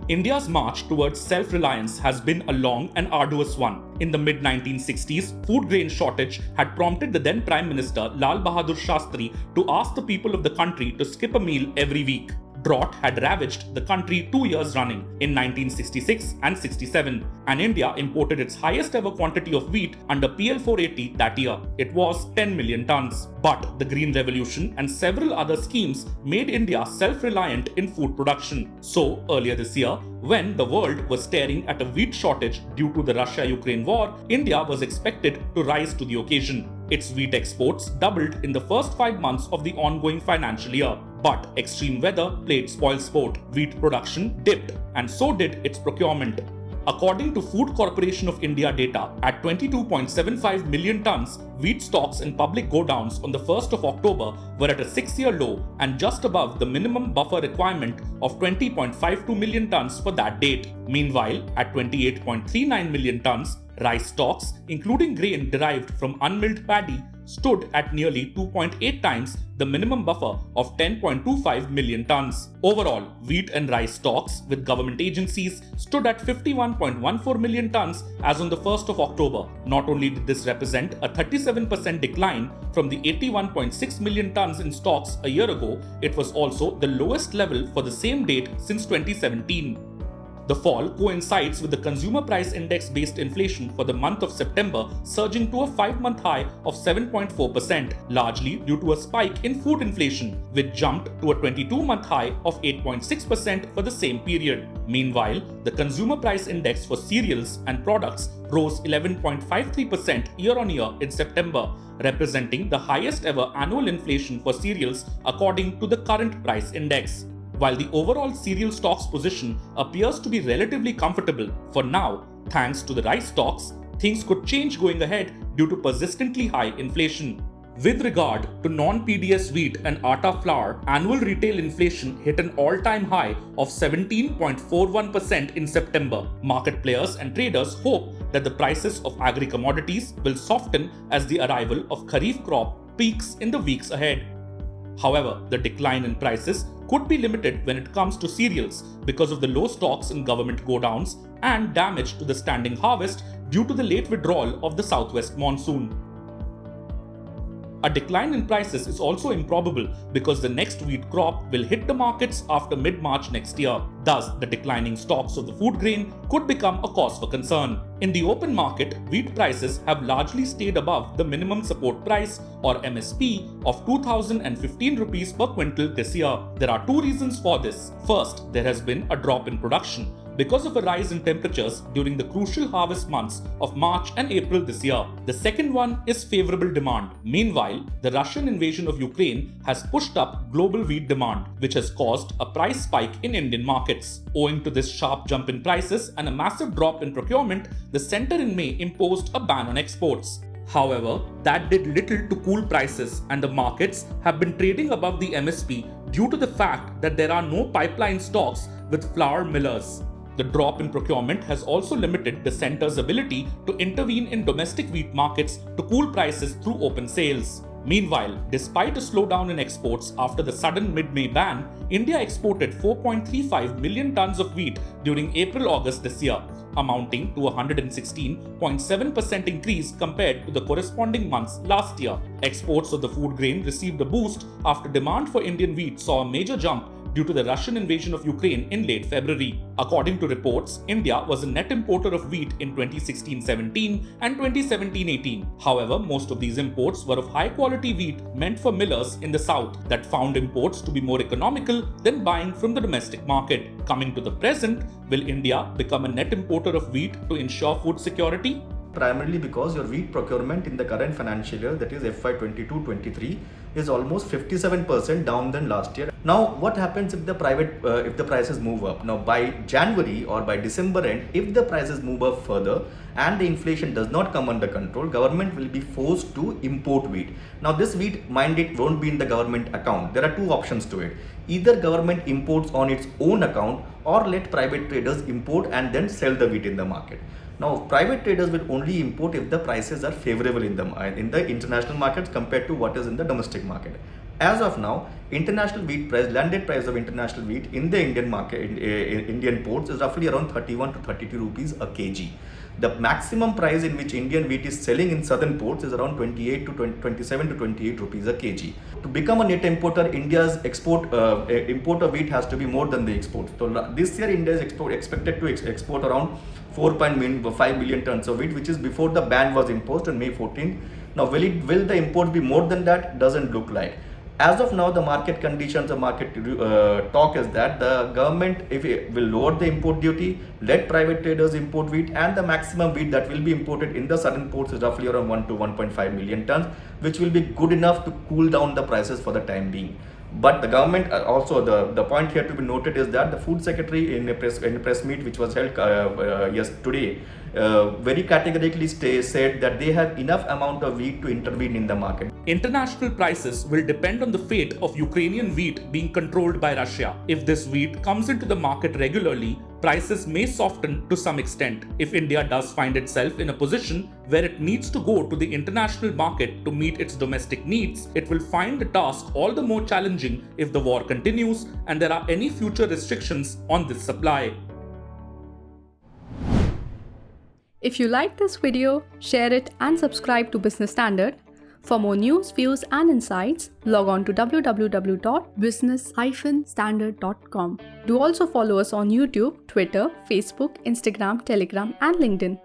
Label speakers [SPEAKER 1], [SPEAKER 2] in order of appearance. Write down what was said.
[SPEAKER 1] India's march towards self-reliance has been a long and arduous one. In the mid-1960s, food grain shortage had prompted the then Prime Minister Lal Bahadur Shastri to ask the people of the country to skip a meal every week. Drought had ravaged the country 2 years running in 1966 and 67, and India imported its highest ever quantity of wheat under PL 480 that year. It was 10 million tons. But the Green Revolution and several other schemes made India self-reliant in food production. So, earlier this year, when the world was staring at a wheat shortage due to the Russia-Ukraine war, India was expected to rise to the occasion. Its wheat exports doubled in the first 5 months of the ongoing financial year. But extreme weather played spoilsport. Wheat production dipped, and so did its procurement. According to Food Corporation of India data, at 22.75 million tons, wheat stocks in public godowns on the 1st of October were at a 6-year low and just above the minimum buffer requirement of 20.52 million tons for that date. Meanwhile, at 28.39 million tons, rice stocks, including grain derived from unmilled paddy, stood at nearly 2.8 times the minimum buffer of 10.25 million tons. Overall, wheat and rice stocks with government agencies stood at 51.14 million tons as on the 1st of October. Not only did this represent a 37% decline from the 81.6 million tons in stocks a year ago, it was also the lowest level for the same date since 2017. The fall coincides with the consumer price index based inflation for the month of September surging to a 5-month high of 7.4%, largely due to a spike in food inflation, which jumped to a 22-month high of 8.6% for the same period. Meanwhile, the consumer price index for cereals and products rose 11.53% year-on-year in September, representing the highest ever annual inflation for cereals according to the current price index. While the overall cereal stocks position appears to be relatively comfortable for now, thanks to the rice stocks, things could change going ahead due to persistently high inflation. With regard to non-PDS wheat and atta flour, annual retail inflation hit an all-time high of 17.41% in September. Market players and traders hope that the prices of agri-commodities will soften as the arrival of Kharif crop peaks in the weeks ahead. However, the decline in prices could be limited when it comes to cereals because of the low stocks in government godowns and damage to the standing harvest due to the late withdrawal of the southwest monsoon. A decline in prices is also improbable because the next wheat crop will hit the markets after mid-March next year. Thus, the declining stocks of the food grain could become a cause for concern. In the open market, wheat prices have largely stayed above the minimum support price or MSP of 2015 rupees per quintal this year. There are two reasons for this. First, there has been a drop in production because of a rise in temperatures during the crucial harvest months of March and April this year. The second one is favorable demand. Meanwhile, the Russian invasion of Ukraine has pushed up global wheat demand, which has caused a price spike in Indian markets. Owing to this sharp jump in prices and a massive drop in procurement, the centre in May imposed a ban on exports. However, that did little to cool prices, and the markets have been trading above the MSP due to the fact that there are no pipeline stocks with flour millers. The drop in procurement has also limited the centre's ability to intervene in domestic wheat markets to cool prices through open sales. Meanwhile, despite a slowdown in exports after the sudden mid-May ban, India exported 4.35 million tons of wheat during April-August this year, amounting to a 116.7% increase compared to the corresponding months last year. Exports of the food grain received a boost after demand for Indian wheat saw a major jump due to the Russian invasion of Ukraine in late February. According to reports, India was a net importer of wheat in 2016-17 and 2017-18. However, most of these imports were of high-quality wheat meant for millers in the south that found imports to be more economical than buying from the domestic market. Coming to the present, will India become a net importer of wheat to ensure food security?
[SPEAKER 2] Primarily because your wheat procurement in the current financial year, that is FY 22-23, is almost 57% down than last year. Now, what happens if the prices move up? Now, by January or by December end, if the prices move up further and the inflation does not come under control, government will be forced to import wheat. Now, this wheat, mind it, won't be in the government account. There are two options to it. Either government imports on its own account or let private traders import and then sell the wheat in the market. Now, private traders will only import if the prices are favorable in the international markets compared to what is in the domestic market. As of now, international wheat price, landed price of international wheat in the Indian market, Indian ports is roughly around 31 to 32 rupees a kg. The maximum price in which Indian wheat is selling in southern ports is around 27 to 28 rupees a kg. To become a net importer, India's import of wheat has to be more than the export. So this year, India is expected to export around 4.5 million tons of wheat, which is before the ban was imposed on May 14th. Now, will the import be more than that? Doesn't look like. As of now, the market conditions, the market talk is that the government, if it will lower the import duty, let private traders import wheat, and the maximum wheat that will be imported in the southern ports is roughly around 1 to 1.5 million tons, which will be good enough to cool down the prices for the time being. But the government also, the point here to be noted is that the food secretary in a press meet which was held today very categorically said that they have enough amount of wheat to intervene in the market.
[SPEAKER 1] International prices will depend on the fate of Ukrainian wheat being controlled by Russia. If this wheat comes into the market regularly, prices may soften to some extent. If India does find itself in a position where it needs to go to the international market to meet its domestic needs, it will find the task all the more challenging if the war continues and there are any future restrictions on this supply.
[SPEAKER 3] If you like this video, share it and subscribe to Business Standard. For more news, views and insights, log on to www.business-standard.com. Do also follow us on YouTube, Twitter, Facebook, Instagram, Telegram and LinkedIn.